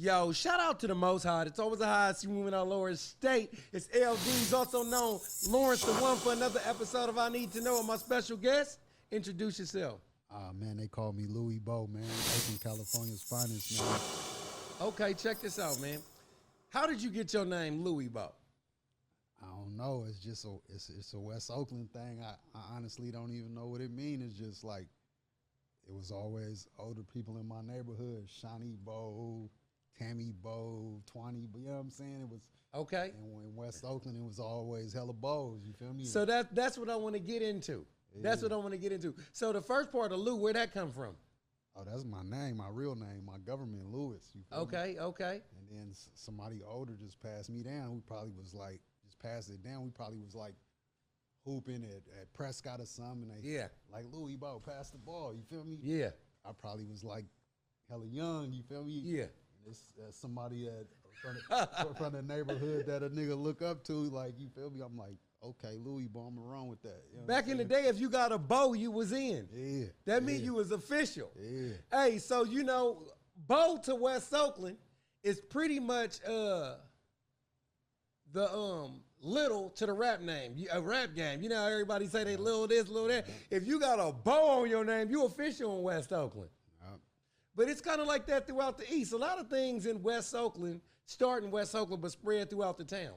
Yo, shout out to the Most High. It's always a high to see women on lower state. It's L-Deez, also known Lawrence the One, for another episode of I Need to Know with my special guest. Introduce yourself. Man, they call me Lewi Bo, man. Oakland, California's finest, man. Okay, check this out, man. How did you get your name, Lewi Bo? I don't know. It's just it's a West Oakland thing. I honestly don't even know what it means. It's just like it was always older people in my neighborhood. Shawnee Bo, Tammy Bo, Twani, you know what I'm saying? It was okay. And in West Oakland, it was always hella Bows. You feel me? So that's what I want to get into. Yeah. That's what I want to get into. So the first part of Lou, where'd that come from? Oh, that's my name, my real name, my government, Lewis. You feel me? Okay. And then somebody older just passed me down. Who probably was like, just passed it down. We probably was like hooping at Prescott or something. And they, like, Lewi Bo, pass the ball. You feel me? Yeah. I probably was like hella young. You feel me? Yeah. And it's somebody from the neighborhood that a nigga look up to. Like, you feel me? I'm like, okay, Lewi Bo, I'm wrong with that. You know Back in the day, if you got a bow, you was in. Yeah. That means you was official. Yeah. Hey, so you know, Bo to West Oakland is pretty much the little to the rap name, a rap game. You know how everybody say they little this, little that. If you got a Bo on your name, you official in West Oakland. But it's kind of like that throughout the East. A lot of things in West Oakland start in West Oakland but spread throughout the town.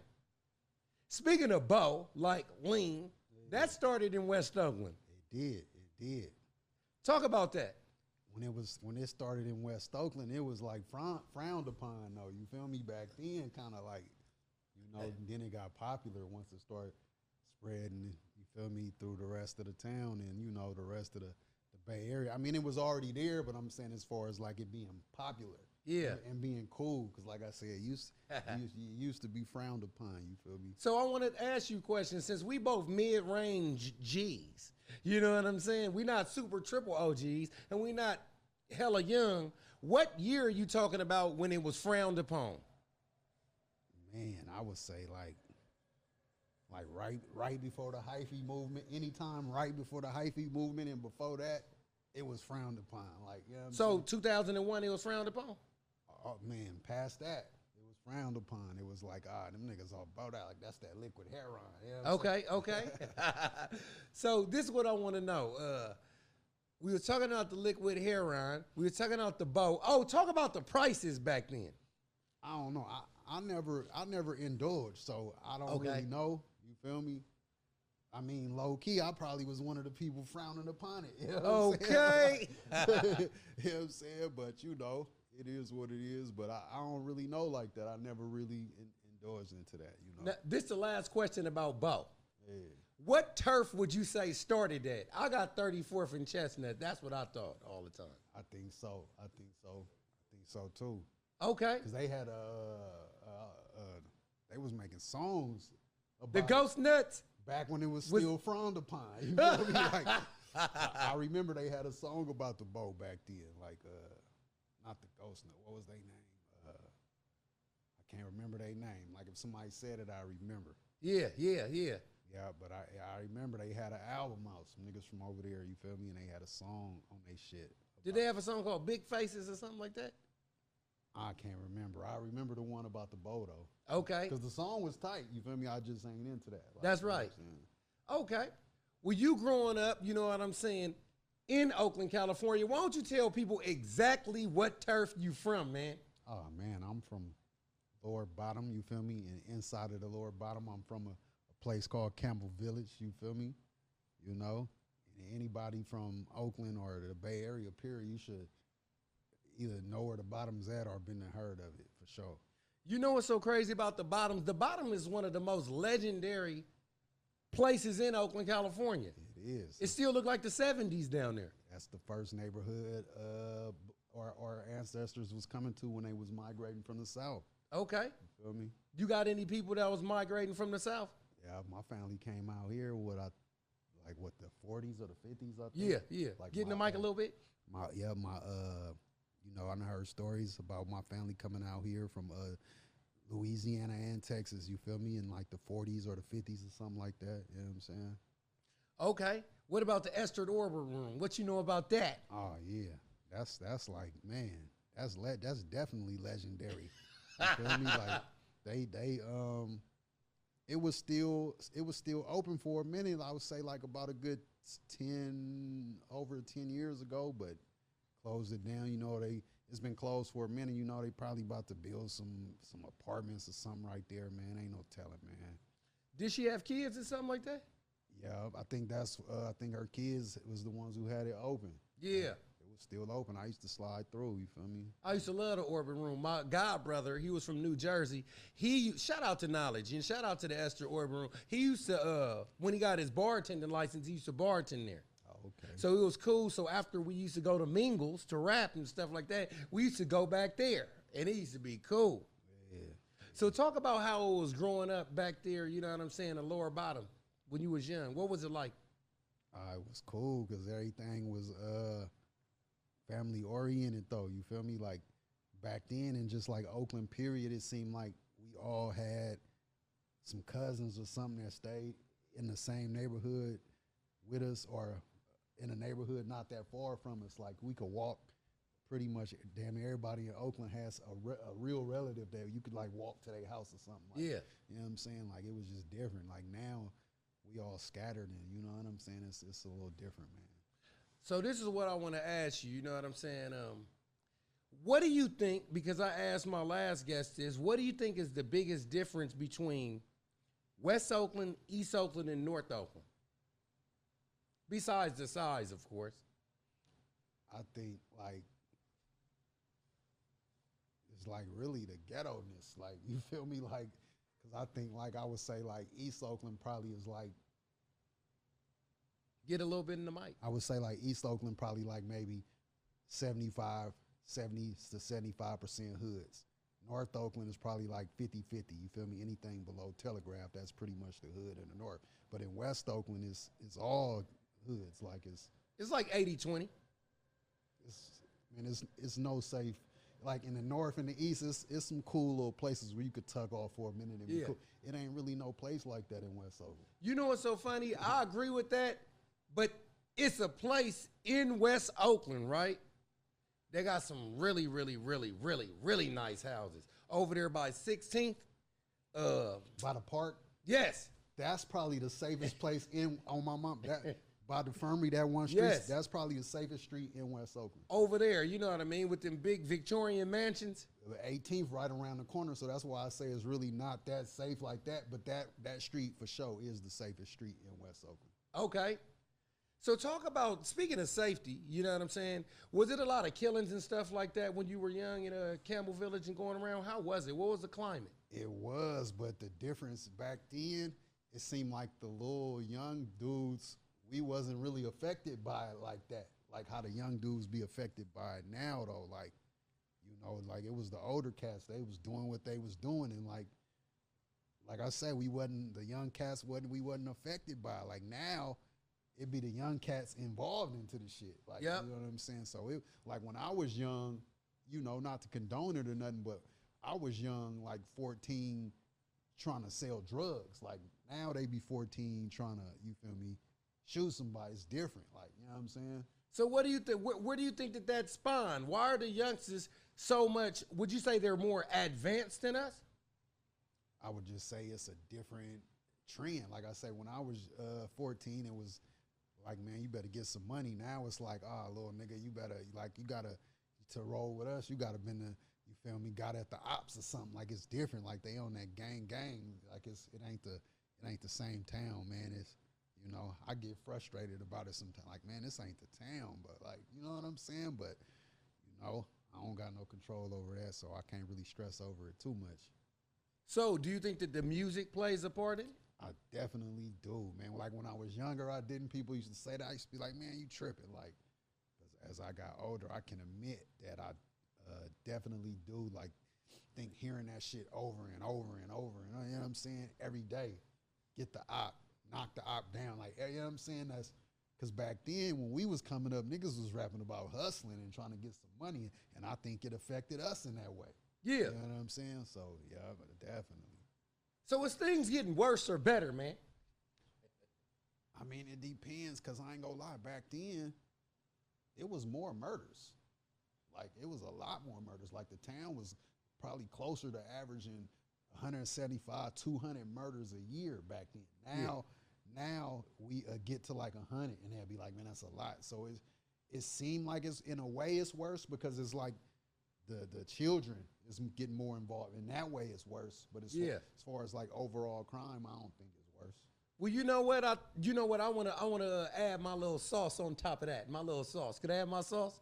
Speaking of Bo, like Lean, that started in West Oakland. It did. Talk about that. When it started in West Oakland, it was like frowned upon, though. You feel me? Back then, kind of like, you know, then it got popular once it started spreading, you feel me, through the rest of the town and, you know, the rest of the Bay Area. I mean, it was already there, but I'm saying as far as like it being popular. Yeah. And being cool, because like I said, it used to be frowned upon, you feel me? So I wanted to ask you a question, since we both mid-range G's, you know what I'm saying? We're not super triple OGs, and we're not hella young. What year are you talking about when it was frowned upon? Man, I would say like right before the hyphy movement, anytime right before the hyphy movement, and before that, it was frowned upon. Like, you know what I'm saying? 2001, it was frowned upon? Oh, man, past that, it was frowned upon. It was like, them niggas all about that. Like, that's that liquid heroin. You know okay. So this is what I want to know. We were talking about the liquid heroin. We were talking about the Bo. Oh, talk about the prices back then. I don't know. I never indulged, so I don't really know. You feel me? I mean, low key, I probably was one of the people frowning upon it. You know what I'm saying? You know what I'm saying? But, you know, it is what it is. But I don't really know like that. I never really indulged into that, you know. Now, this is the last question about Bo. Yeah. What turf would you say started that? I got 34th and Chestnut. That's what I thought all the time. I think so too. Okay. Because they had they was making songs about the Ghost Nuts. Back when it was still frowned upon. You know what I mean? Like, I remember they had a song about the Bo back then. Like, not the Ghost Nut. What was their name? I can't remember their name. Like, if somebody said it, I remember. Yeah. Yeah, but I remember they had an album out. Some niggas from over there, you feel me? And they had a song on their shit. Did they have a song called Big Faces or something like that? I can't remember. I remember the one about the Bo, though. Okay. Because the song was tight, you feel me? I just ain't into that. Like, that's right. Okay. Well, you growing up, you know what I'm saying, in Oakland, California, why don't you tell people exactly what turf you from, man? Oh, man, I'm from Lower Bottom, you feel me? And inside of the Lower Bottom, I'm from a place called Campbell Village, you feel me? You know? And anybody from Oakland or the Bay Area, period, you should either know where the Bottom's at or been heard of it, for sure. You know what's so crazy about the Bottoms? The Bottom is one of the most legendary places in Oakland, California. It is. It still look like the 70s down there. That's the first neighborhood our ancestors was coming to when they was migrating from the South. Okay. You feel me? You got any people that was migrating from the South? Yeah, my family came out here with the 40s or the 50s, I think. Yeah. Like Getting the mic a little bit? You know, I heard stories about my family coming out here from Louisiana and Texas, you feel me, in like the 40s or the 50s or something like that, you know what I'm saying? Okay. What about the Esther Orbit Room? What you know about that? Oh, yeah. That's like, man, that's definitely legendary. You feel me? Like they it was still open for a minute. I would say like about a good over 10 years ago, but closed it down. You know, it's been closed for a minute. You know, they probably about to build some apartments or something right there, man. Ain't no telling, man. Did she have kids or something like that? Yeah, I think I think her kids was the ones who had it open. Yeah. It was still open. I used to slide through, you feel me? I used to love the Orbit Room. My god brother, he was from New Jersey. Shout out to Knowledge and shout out to the Esther Orbit Room. He used to, when he got his bartending license, he used to bartend there. Oh, okay. So it was cool. So after we used to go to mingles to rap and stuff like that, we used to go back there. And it used to be cool. Yeah. So talk about how it was growing up back there, you know what I'm saying, the lower bottom, when you was young. What was it like? It was cool because everything was family oriented though, you feel me? Like back then in just like Oakland period, it seemed like we all had some cousins or something that stayed in the same neighborhood with us or in a neighborhood not that far from us. Like we could walk pretty much, damn near everybody in Oakland has a real relative that you could like walk to their house or something. Like, yeah. You know what I'm saying? Like it was just different. Like now we all scattered and you know what I'm saying? It's a little different, man. So this is what I want to ask you, you know what I'm saying? What do you think, because I asked my last guest this, what do you think is the biggest difference between West Oakland, East Oakland, and North Oakland? Besides the size, of course. I think like it's like really the ghetto-ness. Like, you feel me? Like, because I think like I would say like East Oakland probably is like, get a little bit in the mic. I would say like East Oakland probably like maybe 70 to 75% hoods. North Oakland is probably like 50-50, you feel me? Anything below Telegraph, that's pretty much the hood in the north. But in West Oakland, it's all hoods. Like it's like 80-20. It's no safe. Like in the north and the east, it's some cool little places where you could tuck off for a minute and be cool. It ain't really no place like that in West Oakland. You know what's so funny? I agree with that. But it's a place in West Oakland, right? They got some really, really, really, really, really nice houses. Over there by 16th. By the park? Yes. That's probably the safest place on my mom. By the Infirmary, that one street, yes. That's probably the safest street in West Oakland. Over there, you know what I mean? With them big Victorian mansions. The 18th right around the corner, so that's why I say it's really not that safe like that. But that street for sure is the safest street in West Oakland. Okay. So talk about, speaking of safety, you know what I'm saying? Was it a lot of killings and stuff like that when you were young in Campbell Village and going around? How was it? What was the climate? It was, but the difference back then, it seemed like the little young dudes, we wasn't really affected by it like that. Like how the young dudes be affected by it now, though. Like, you know, like it was the older cats. They was doing what they was doing. And like I said, the young cats we wasn't affected by it. Like now, it be the young cats involved into the shit. Like, You know what I'm saying? So, like, when I was young, you know, not to condone it or nothing, but I was young, like 14, trying to sell drugs. Like, now they be 14 trying to, you feel me, shoot somebody. It's different. Like, you know what I'm saying? So what do you think? Where do you think that spawned? Why are the youngsters so much, would you say they're more advanced than us? I would just say it's a different trend. Like I say, when I was 14, it was like, man, you better get some money. Now it's like, little nigga, you gotta, to roll with us, you gotta you feel me, got at the ops or something. Like it's different. Like they on that gang. Like it ain't the same town, man. It's, you know, I get frustrated about it sometimes. Like, man, this ain't the town, but like, you know what I'm saying? But, you know, I don't got no control over that, so I can't really stress over it too much. So do you think that the music plays a part in it? I definitely do, man. Like when I was younger, I didn't. People used to say that. I used to be like, man, you tripping. Like, as I got older, I can admit that I definitely do. Like, think hearing that shit over and over and over, and you know what I'm saying? Every day, get the op, knock the op down. Like, you know what I'm saying? That's because back then, when we was coming up, niggas was rapping about hustling and trying to get some money, and I think it affected us in that way. Yeah. You know what I'm saying? So, yeah, definitely. So is things getting worse or better, man? I mean, it depends, because I ain't gonna lie. Back then, it was more murders. like it was a lot more murders. Like the town was probably closer to averaging 175, 200 murders a year back then. Now we get to like 100, and they'll be like, man, that's a lot. So it seemed like it's in a way it's worse because it's like the children is getting more involved. In that way, it's worse. But as far as like overall crime, I don't think it's worse. Well, you know what? I wanna add my little sauce on top of that. My little sauce. Could I add my sauce?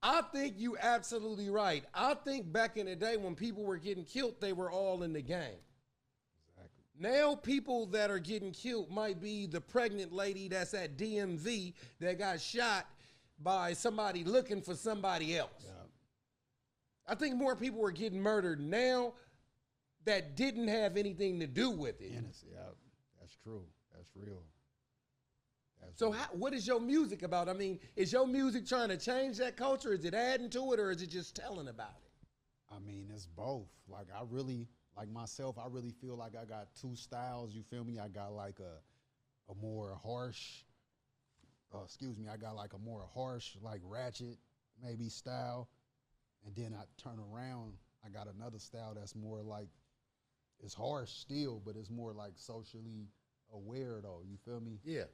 I think you absolutely right. I think back in the day when people were getting killed, they were all in the game. Exactly. Now people that are getting killed might be the pregnant lady that's at DMV that got shot by somebody looking for somebody else. Yeah. I think more people are getting murdered now that didn't have anything to do with it. Innocent, yeah, that's true. That's real. So what is your music about? I mean, is your music trying to change that culture? Is it adding to it, or is it just telling about it? I mean, it's both. Like I really, like myself, I really feel like I got two styles, you feel me? I got like a more harsh, I got like a more harsh, like ratchet maybe style. And then I turn around, I got another style that's more like, it's harsh still, but it's more like socially aware though, you feel me? Yeah.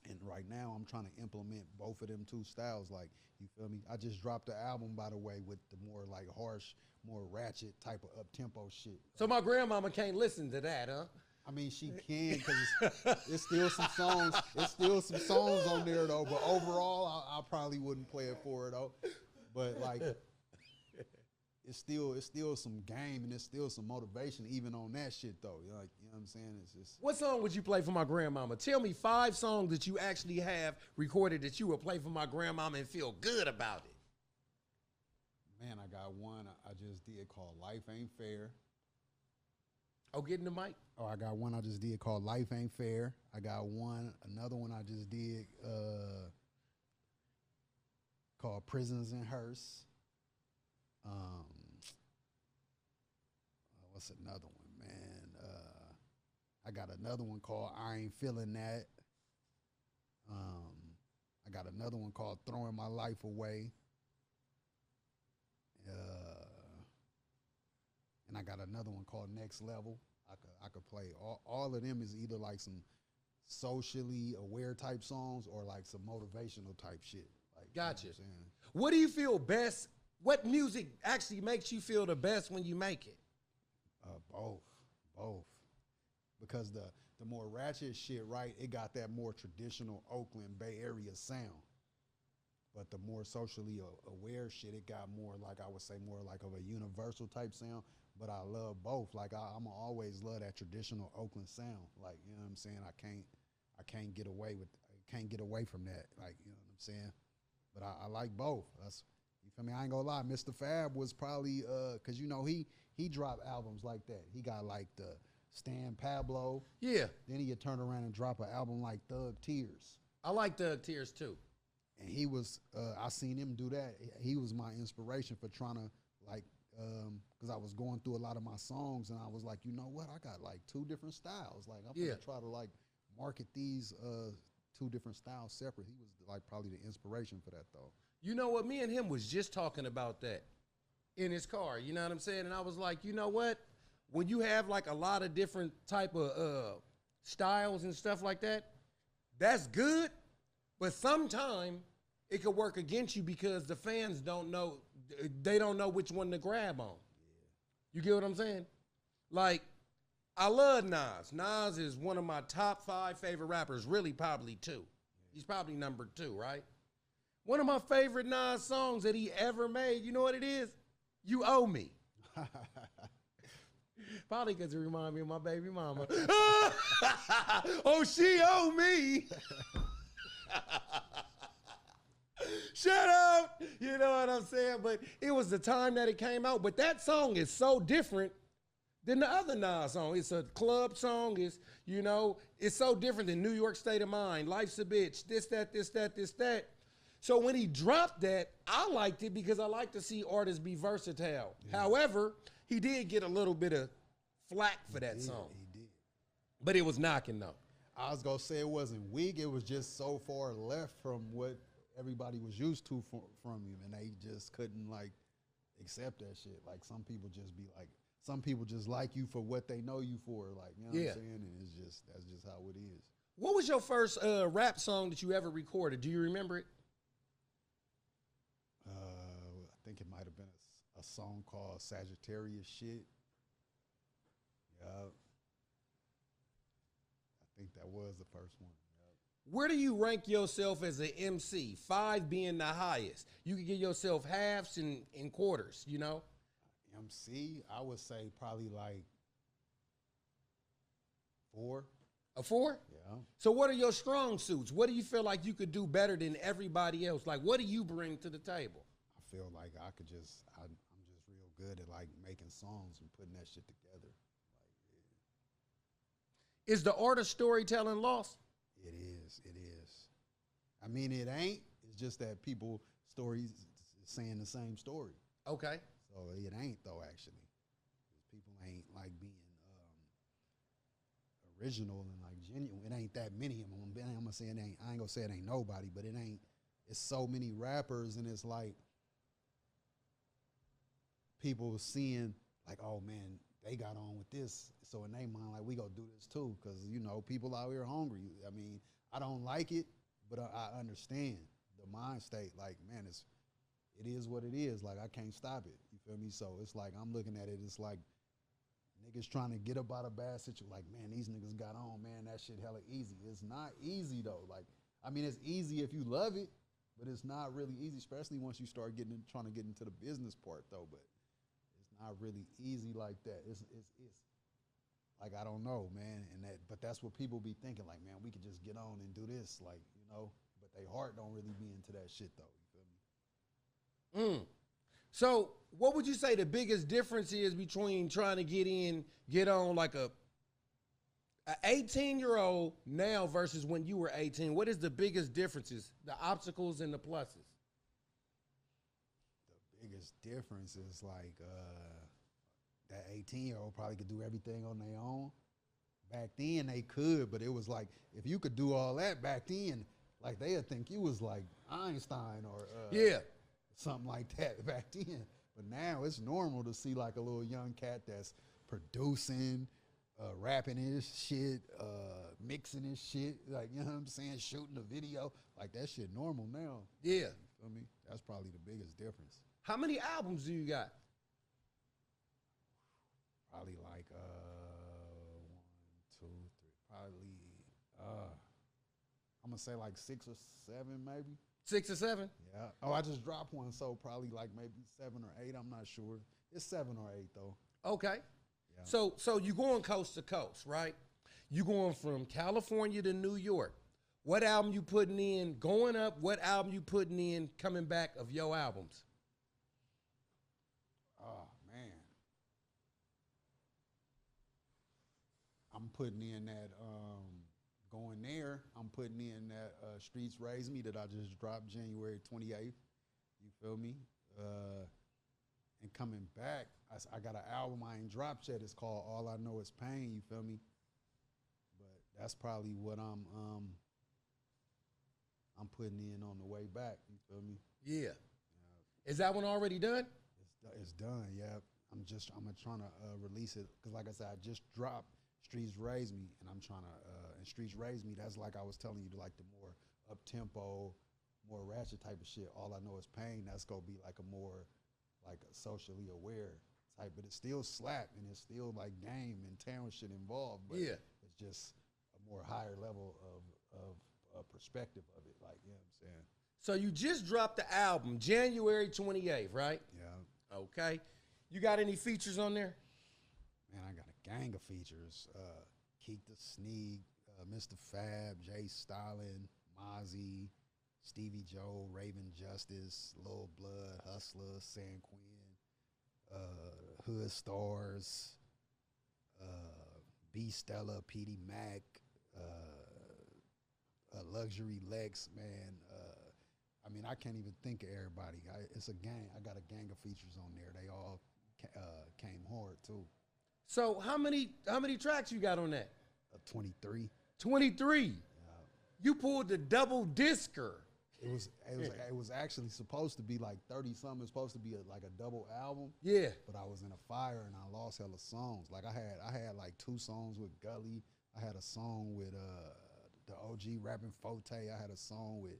And right now, I'm trying to implement both of them two styles. Like, you feel me? I just dropped the album, by the way, with the more like harsh, more ratchet type of up-tempo shit. So my grandmama can't listen to that, huh? I mean, she can because it's still some songs. It's still some songs on there though. But overall, I probably wouldn't play it for her though. But like, it's still some game and it's still some motivation even on that shit though. You know what I'm saying? It's just. What song would you play for my grandmama? Tell me 5 songs that you actually have recorded that you would play for my grandmama and feel good about it. Man, I got one I just did called Life Ain't Fair. Oh, get in the mic. Oh, I got one I just did called Life Ain't Fair. I got another one I just did called Prisons and Hearse. What's another one, man? I got another one called I Ain't Feeling That. I got another one called Throwing My Life Away. And I got another one called Next Level. I could play. All of them is either like some socially aware type songs or like some motivational type shit. Like, gotcha. You know what do you feel best? What music actually makes you feel the best when you make it? Both. Because the more ratchet shit, right, it got that more traditional Oakland Bay Area sound. But the more socially aware shit, it got more like, I would say, more like of a universal type sound. But I love both. Like I'm always love that traditional Oakland sound. Like, you know what I'm saying? I can't get away from that. Like, you know what I'm saying? But I like both. You feel me? I ain't gonna lie. Mr. Fab was probably cause you know he dropped albums like that. He got like the Stan Pablo. Yeah. Then he'd turn around and drop an album like Thug Tears. I like Thug Tears too. And he was I seen him do that. He was my inspiration for trying to like because I was going through a lot of my songs and I was like, you know what? I got like 2 different styles. Like I'm gonna try to like market these 2 different styles separate. He was like probably the inspiration for that though. You know what? Me and him was just talking about that in his car. You know what I'm saying? And I was like, you know what? When you have like a lot of different type of styles and stuff like that, that's good. But sometimes it could work against you because the fans don't know. They don't know which one to grab on. Yeah. You get what I'm saying? Like, I love Nas. Nas is one of my top 5 favorite rappers, really probably 2. He's probably number 2, right? One of my favorite Nas songs that he ever made, you know what it is? You Owe Me. Probably because it reminds me of my baby mama. Oh, she owe me. Shut up. You know what I'm saying? But it was the time that it came out. But that song is so different than the other Nas song. It's a club song. It's, you know, it's so different than New York State of Mind, Life's a Bitch, this, that, this, that, this, that. So when he dropped that, I liked it because I like to see artists be versatile. Yeah. However, he did get a little bit of flack for that song. He did. But it was knocking though. I was going to say it wasn't weak. It was just so far left from what everybody was used to from him, and they just couldn't like accept that shit. Like some people just be like, some people just like you for what they know you for, like, you know what I'm saying? And that's just how it is. What was your first rap song that you ever recorded? Do you remember it? I think it might have been a song called Sagittarius Shit. Yeah. I think that was the first one. Where do you rank yourself as an MC? 5 being the highest. You can give yourself halves and quarters, you know? MC, I would say probably like 4. A 4? Yeah. So what are your strong suits? What do you feel like you could do better than everybody else? Like, what do you bring to the table? I feel like I'm just real good at like making songs and putting that shit together. Like, yeah. Is the art of storytelling lost? It is. I mean, it ain't. It's just that people stories saying the same story. Okay. So it ain't though, actually. People ain't like being original and like genuine. It ain't that many of them. I'm gonna say it ain't. I ain't gonna say it ain't nobody, but it ain't. It's so many rappers, and it's like people seeing like, oh man, they got on with this. So in their mind, like, we gonna do this too, because you know people out here hungry. I mean, I don't like it, but I understand the mind state. Like, man, it is what it is. Like, I can't stop it. You feel me? So it's like I'm looking at it. It's like niggas trying to get up out of bad situation. Like, man, these niggas got on. Man, that shit hella easy. It's not easy though. Like, I mean, it's easy if you love it, but it's not really easy, especially once you start trying to get into the business part though. But it's not really easy like that. It's like, I don't know, man. But that's what people be thinking. Like, man, we could just get on and do this, like, you know. But they heart don't really be into that shit though. You feel me? So what would you say the biggest difference is between trying to get on like a 18-year-old now versus when you were 18? What is the biggest differences, the obstacles and the pluses? The biggest difference is like that 18-year-old probably could do everything on their own. Back then they could, but it was like, if you could do all that back then, like they'd think you was like Einstein or something like that back then. But now it's normal to see like a little young cat that's producing, rapping his shit, mixing his shit, like, you know what I'm saying, shooting a video. Like, that shit normal now. Yeah. You feel me? That's probably the biggest difference. How many albums do you got? Probably like 1, 2, 3, probably I'm gonna say like 6 or 7 maybe. 6 or 7? Yeah. Oh, I just dropped one, so probably like maybe 7 or 8. I'm not sure. It's 7 or 8 though. Okay. Yeah. So you going coast to coast, right? You going from California to New York. What album you putting in going up? What album you putting in coming back of your albums? Oh man, I'm putting in that going there. I'm putting in that Streets Raise Me that I just dropped January 28th. You feel me? And coming back, I got an album I ain't dropped yet. It's called All I Know Is Pain. You feel me? But that's probably what I'm putting in on the way back. You feel me? Yeah. Is that one already done? It's done. Yeah. I'm trying to release it because, like I said, I just dropped Streets Raise Me, and I'm trying to and Streets Raise Me. That's like I was telling you, like the more up tempo, more ratchet type of shit. All I Know Is Pain. That's gonna be like a more like a socially aware type, but it's still slap and it's still like game and town shit involved. But yeah, it's just a more higher level of perspective of it. Like, you know what I'm saying? So you just dropped the album January 28th, right? Yeah. Okay. You got any features on there? Man, I got a gang of features. Keek the Sneak, Mr. Fab, Jay Stalin, Mozzie, Stevie Joe, Raven Justice, Lil Blood, Hustler, San Quinn, Hood Stars, B Stella, PD Mac, Luxury Lex, man. I mean, I can't even think of everybody. It's a gang. I got a gang of features on there. They all came hard too. So how many tracks you got on that? 23. 23. You pulled the double discer. It was actually supposed to be like 30 something. It was supposed to be like a double album. Yeah. But I was in a fire and I lost hella songs. Like I had like 2 songs with Gully. I had a song with the OG rapping Forte. I had a song with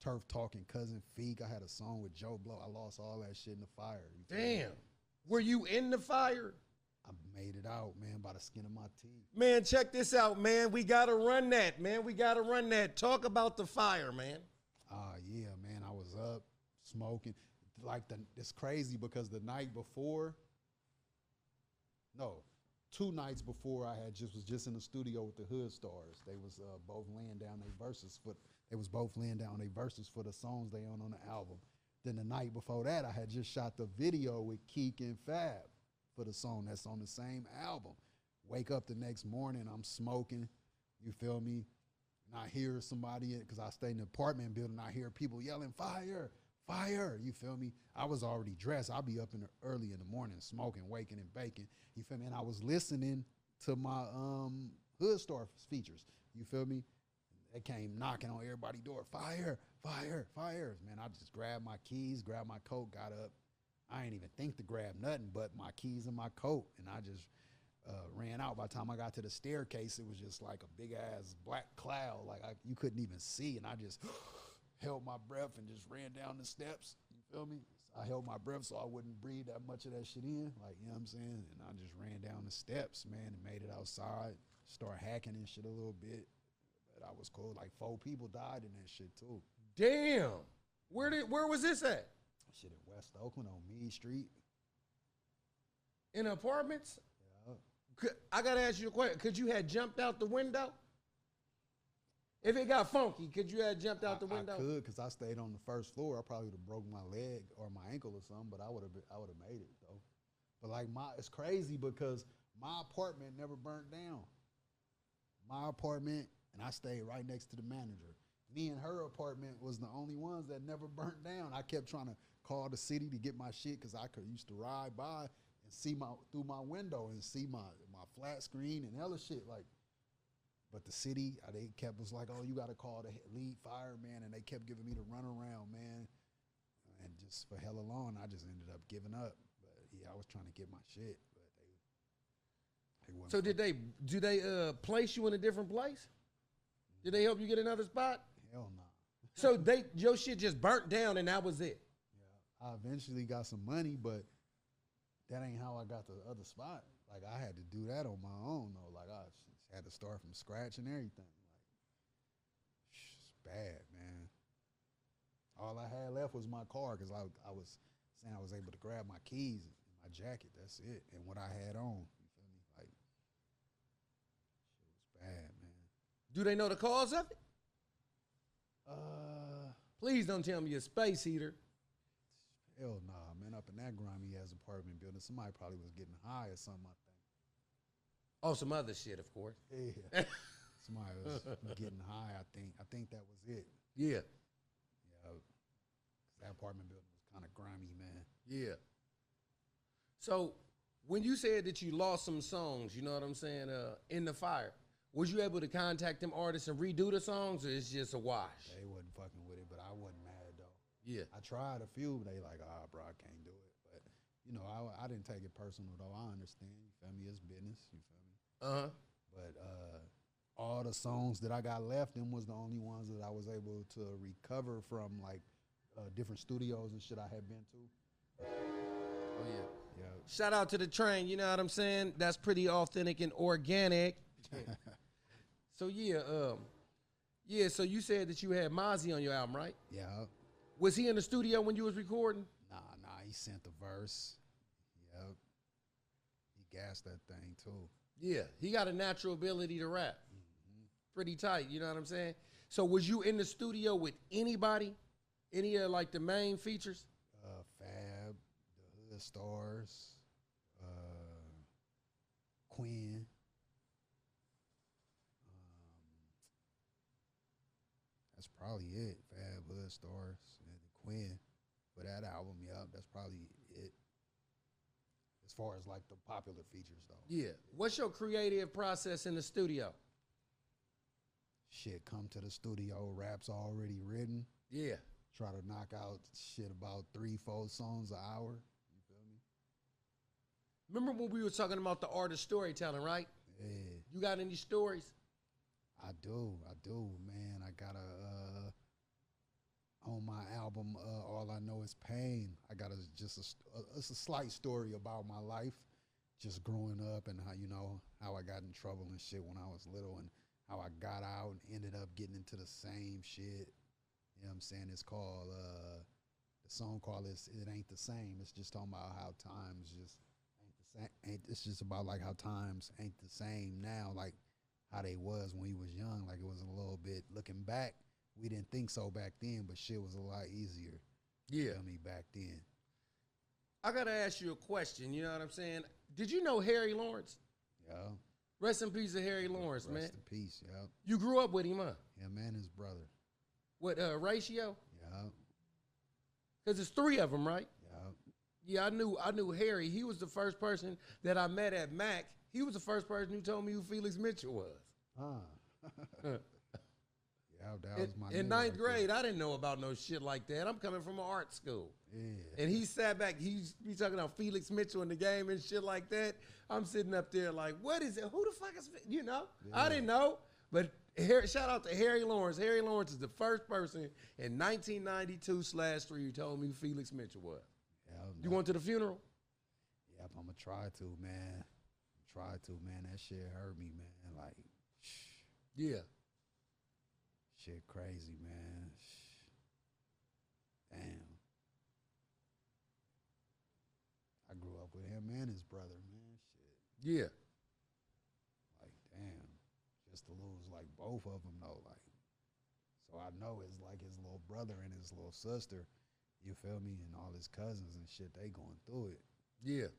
Turf Talking Cousin Feek. I had a song with Joe Blow. I lost all that shit in the fire. Damn. Were you in the fire? I made it out, man, by the skin of my teeth. Man, check this out, man. We got to run that, man. We got to run that. Talk about the fire, man. Yeah, man. I was up smoking. Like, it's crazy because the night before, no, 2 nights before, I was just in the studio with the Hood Stars. They was both laying down their verses for the songs they own on the album. Then the night before that, I had just shot the video with Keek and Fab for the song that's on the same album. Wake up the next morning, I'm smoking, you feel me? And I hear somebody, because I stay in the apartment building, I hear people yelling, fire, fire, you feel me? I was already dressed. I'll be up early in the morning smoking, waking and baking, you feel me? And I was listening to my Hood Star features, you feel me? They came knocking on everybody's door, fire, fire, fire. Man, I just grabbed my keys, grabbed my coat, got up. I ain't even think to grab nothing but my keys and my coat, and I just ran out. By the time I got to the staircase, it was just like a big-ass black cloud. Like, you couldn't even see, and I just held my breath and just ran down the steps. You feel me? I held my breath so I wouldn't breathe that much of that shit in, like, you know what I'm saying? And I just ran down the steps, man, and made it outside, started hacking and shit a little bit. But I was cool. Like, 4 people died in that shit, too. Damn. Where was this at? Shit in West Oakland on Meade Street. In apartments? Yeah. I got to ask you a question. Could you have jumped out the window? If it got funky, could you have jumped out the window? I could, because I stayed on the first floor. I probably would have broke my leg or my ankle or something, but I would have made it, though. But, like, it's crazy because my apartment never burnt down. My apartment, and I stayed right next to the manager. Me and her apartment was the only ones that never burnt down. I kept trying to call the city to get my shit because I used to ride by and see through my window and see my flat screen and hella shit. Like, but the city, was like, oh, you got to call the lead fireman, and they kept giving me the runaround, man. And just for hella long, I just ended up giving up. But yeah, I was trying to get my shit, but they wouldn't. So do they place you in a different place? Did they help you get another spot? Hell no. So your shit just burnt down and that was it? Yeah, I eventually got some money, but that ain't how I got the other spot. Like, I had to do that on my own, though. Like, I just had to start from scratch and everything. Like, it's bad, man. All I had left was my car because I was saying I was able to grab my keys and my jacket. That's it. And what I had on. You feel me? Like, shit was bad, man. Do they know the cause of it? Please don't tell me you're a space heater. Hell nah, man. Up in that grimy ass apartment building, somebody probably was getting high or something, I think. Oh, some other shit, of course. Yeah. Somebody was getting high, I think. I think that was it. Yeah. Yeah. That apartment building was kind of grimy, man. Yeah. So when you said that you lost some songs, you know what I'm saying, in the fire, was you able to contact them artists and redo the songs, or it's just a wash? They wasn't fucking with it, but I wasn't mad, though. Yeah. I tried a few, but they like, bro, I can't do it. But, you know, I didn't take it personal, though. I understand. You feel me? It's business. You feel me? Uh-huh. But all the songs that I got left, them was the only ones that I was able to recover from, like, different studios and shit I had been to. Oh, yeah. Yeah. Shout out to the train, you know what I'm saying? That's pretty authentic and organic. So, so you said that you had Mozzie on your album, right? Yeah. Was he in the studio when you was recording? Nah, he sent the verse. Yep. He gassed that thing, too. Yeah, he got a natural ability to rap. Mm-hmm. Pretty tight, you know what I'm saying? So was you in the studio with anybody? Any of, like, the main features? Fab, the Hood Stars, Quinn. That's probably it. Fab, Hood Stars, and Quinn for that album. Yeah, that's probably it. As far as, like, the popular features, though. Yeah. What's your creative process in the studio? Shit, come to the studio, raps already written. Yeah. Try to knock out shit about 3-4 songs an hour. You feel me? Remember when we were talking about the art of storytelling, right? Yeah. You got any stories? I do, man. I got on my album, All I Know Is Pain. I got it's a slight story about my life, just growing up and how I got in trouble and shit when I was little and how I got out and ended up getting into the same shit. You know what I'm saying? It's called, the song called It Ain't the Same. It's just talking about how times just ain't the same. It's just about like how times ain't the same now, like how they was when we was young. Like it was a little bit, looking back, we didn't think so back then, but shit was a lot easier. Yeah. You feel me, back then. I got to ask you a question, you know what I'm saying? Did you know Harry Lawrence? Yeah. Rest in peace to Harry Lawrence, man. Rest in peace, yeah. You grew up with him, huh? Yeah, man, his brother. What, ratio? Yeah. Because it's 3 of them, right? Yeah. Yeah, I knew Harry. He was the first person that I met at Mac. He was the first person who told me who Felix Mitchell was. Yeah, that was my in 9th grade, I didn't know about no shit like that. I'm coming from an art school. Yeah. And he sat back, he talking about Felix Mitchell in the game and shit like that. I'm sitting up there like, what is it? Who the fuck is, Yeah. I didn't know. But shout out to Harry Lawrence. Harry Lawrence is the first person in 1992/3 who told me who Felix Mitchell was. Yeah, you went to the funeral? Yep, I'm going to try to, man. That shit hurt me, man. Like, yeah. Shit crazy, man. Damn. I grew up with him and his brother, man. Shit. Yeah. Like, damn. Just to lose, like, both of them, though. Like, so I know it's like his little brother and his little sister, you feel me, and all his cousins and shit, they going through it. Yeah.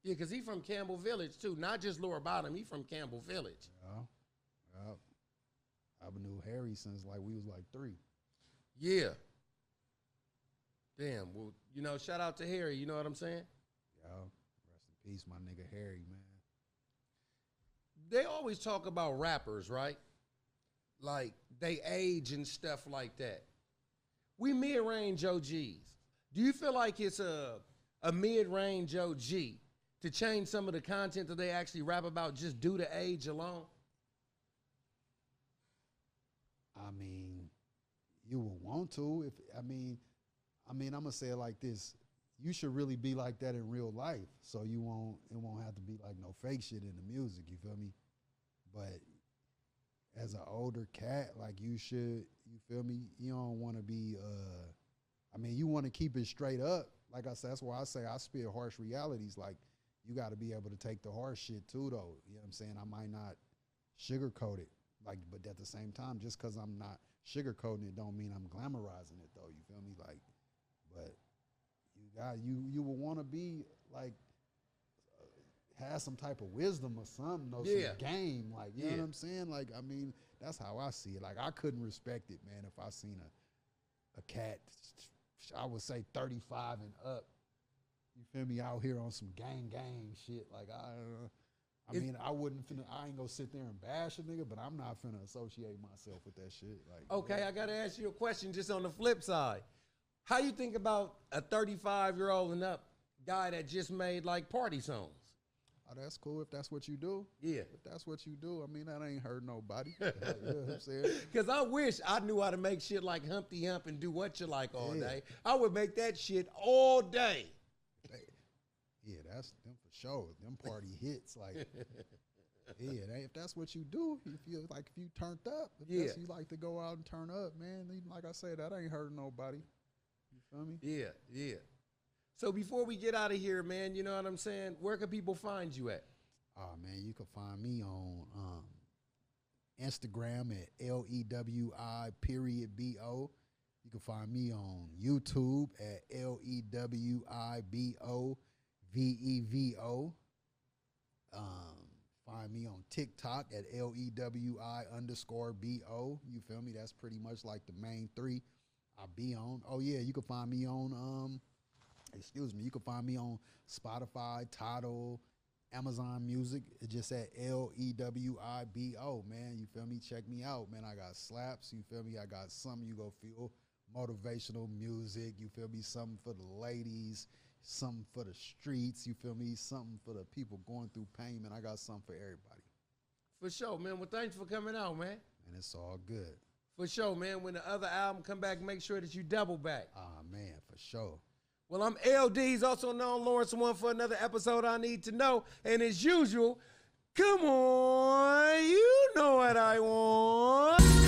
Yeah, because he from Campbell Village, too. Not just Lower Bottom. He from Campbell Village. Yeah. Yeah. I've knew Harry since, like, we was, like, 3. Yeah. Damn. Well, shout out to Harry. You know what I'm saying? Yeah. Rest in peace, my nigga Harry, man. They always talk about rappers, right? Like, they age and stuff like that. We mid-range OGs. Do you feel like it's a mid-range OG to change some of the content that they actually rap about just due to age alone? I mean, you would want to. I'm gonna say it like this: you should really be like that in real life, so it won't have to be like no fake shit in the music. You feel me? But as an older cat, like you should, you feel me? You don't want to be. You want to keep it straight up. Like I said, that's why I say I spit harsh realities. Like you got to be able to take the harsh shit too, though. You know what I'm saying? I might not sugarcoat it. Like, but at the same time, just because I'm not sugarcoating it don't mean I'm glamorizing it, though. You feel me? Like, but you will want to be like have some type of wisdom or something, or some game. Like, you know what I'm saying? Like, that's how I see it. Like, I couldn't respect it, man, if I seen a cat, I would say 35 and up. You feel me? Out here on some gang shit. Like, I ain't gonna sit there and bash a nigga, but I'm not finna associate myself with that shit. Like, okay, I gotta ask you a question just on the flip side. How you think about a 35-year-old and up guy that just made like party songs? Oh, that's cool if that's what you do. Yeah. If that's what you do, that ain't hurt nobody. You know what I'm saying? Because I wish I knew how to make shit like Humpty Hump and do what you like all day. I would make that shit all day. Yeah, that's them for sure. Them party hits, like, if that's what you do, if you turned up, if you like to go out and turn up, man, like I said, that ain't hurting nobody. You feel me? Yeah. So before we get out of here, man, you know what I'm saying? Where can people find you at? Oh, man, you can find me on Instagram at LEWI.BO. You can find me on YouTube at LEWIBOVEVO. Find me on TikTok at LEWI_BO. You feel me? That's pretty much like the main 3 I be on. Oh, yeah, you can find me on, you can find me on Spotify, Tidal, Amazon Music. It just at LEWIBO, man. You feel me? Check me out, man. I got slaps. You feel me? I got something you go feel. Motivational music. You feel me? Something for the ladies. Something for the streets. You feel me? Something for the people going through pain, man. I got something for everybody. For sure, man. Well, thanks for coming out, man. And it's all good. For sure, man. When the other album come back, make sure that you double back. Man, for sure. Well, I'm L-Deez, also known Lawrence One, for another episode I Need to Know. And as usual, come on, you know what I want.